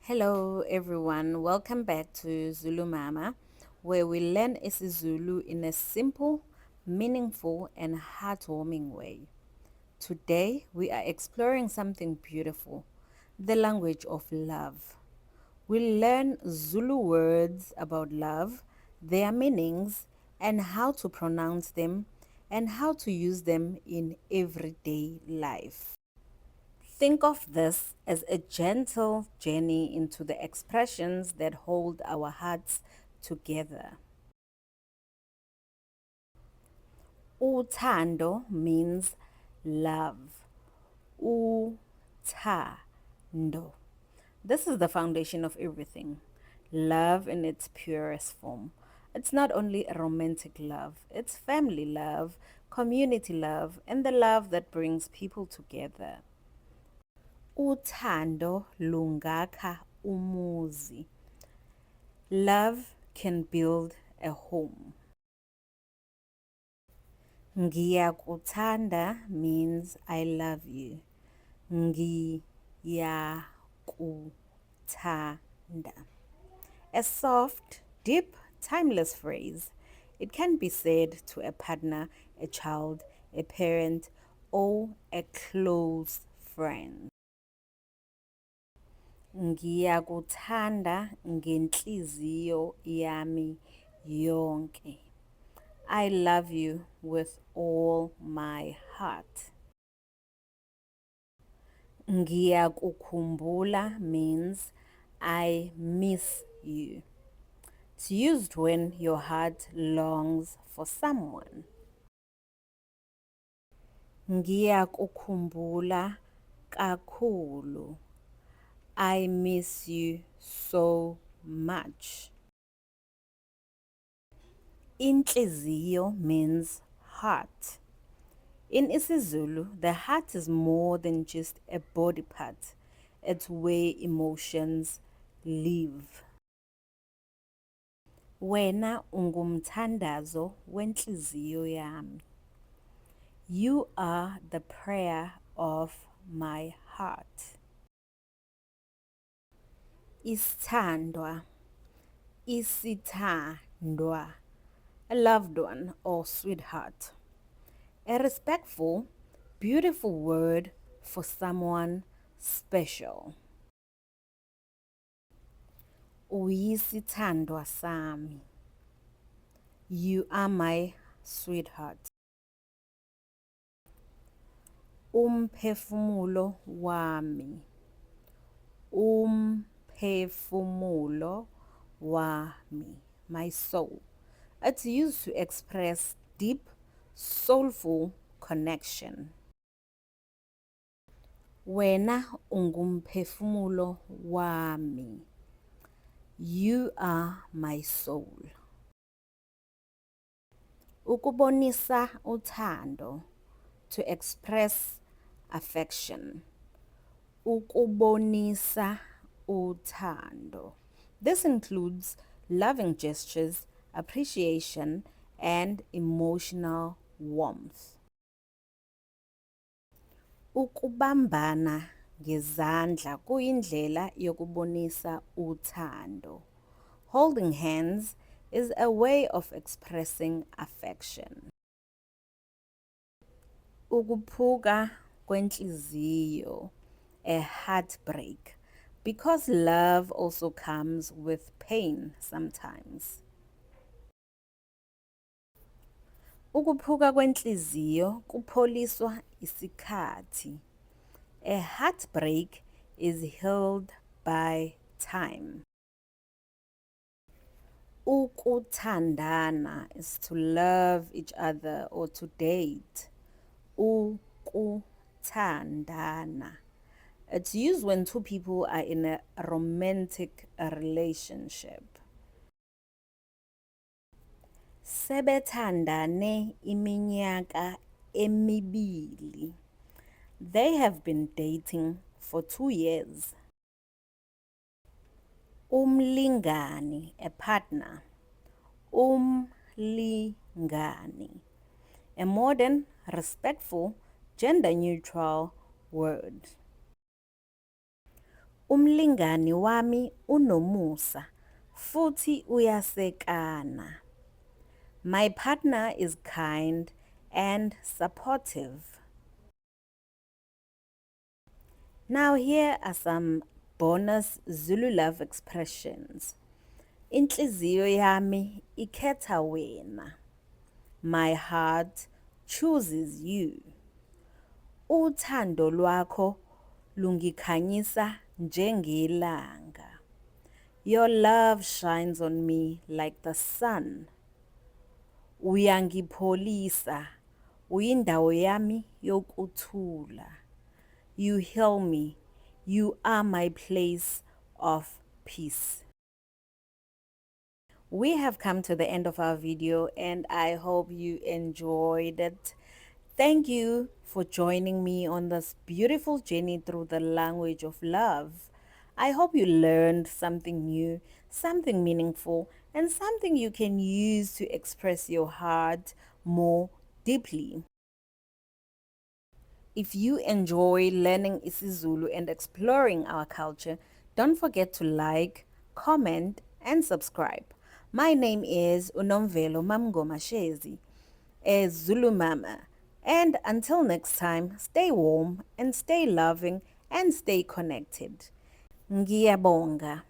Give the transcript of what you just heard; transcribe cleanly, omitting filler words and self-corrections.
Hello everyone, welcome back to Zulu Mama, where we learn isiZulu in a simple, meaningful and heartwarming way. Today we are exploring something beautiful, the language of love. We'll learn Zulu words about love, their meanings and how to pronounce them and how to use them in everyday life. Think of this as a gentle journey into the expressions that hold our hearts together. Uthando means love. Uthando. This is the foundation of everything. Love in its purest form. It's not only a romantic love, it's family love, community love, and the love that brings people together. Uthando lungakha umuzi. Love can build a home. Ngiyakuthanda means I love you. Ngiyakuthanda. A soft, deep, timeless phrase. It can be said to a partner, a child, a parent, or a close friend. Ngiyakuthanda ngenhliziyo yami yonke. I love you with all my heart. Ngiyakukhumbula means I miss you. It's used when your heart longs for someone. Ngiyakukhumbula kakhulu. I miss you so much. Inhliziyo means heart. In isiZulu, the heart is more than just a body part. It's where emotions live. Wena ungumthandazo wenhliziyo yami. You are the prayer of my heart. Isithandwa, isithandwa, a loved one or sweetheart. A respectful, beautiful word for someone special. Uyisithandwa sami. You are my sweetheart. Umphefumulo wami. Umphefumulo wami. My soul. It's used to express deep, soulful connection. Wena ungumphefumulo wami. You are my soul. Ukubonisa uthando, to express affection. Ukubonisa uthando. This includes loving gestures, appreciation, and emotional warmth. Ukubambana ngezandla kuyindlela yokubonisa uthando. Holding hands is a way of expressing affection. Ukuphuka kwenhliziyo, a heartbreak, because love also comes with pain sometimes. Ukuphuka kwenhliziyo kupholiswa isikhathi. A heartbreak is healed by time. Ukuthandana is to love each other or to date. Ukuthandana. It's used when two people are in a romantic relationship. Sebethandane iminyaka emibili. They have been dating for 2 years. Umlingani, a partner. Umlingani, a modern, respectful, gender-neutral word. Umlingani wami unomusa futhi uyasekana. My partner is kind and supportive. Now here are some bonus Zulu love expressions. Inhliziyo yami ikhetha wena. My heart chooses you. Uthando lwakho lungikhanyisa njengelanga. Your love shines on me like the sun. Uyangipholisa, uyindawo yami yokuthula. You heal me, you are my place of peace. We have come to the end of our video and I hope you enjoyed it. Thank you for joining me on this beautiful journey through the language of love. I hope you learned something new, something meaningful, and something you can use to express your heart more deeply. If you enjoy learning isiZulu and exploring our culture, don't forget to like, comment, and subscribe. My name is Unomvelo Mamngoma Shezi, a Zulu Mama. And until next time, stay warm and stay loving and stay connected. Ngiyabonga.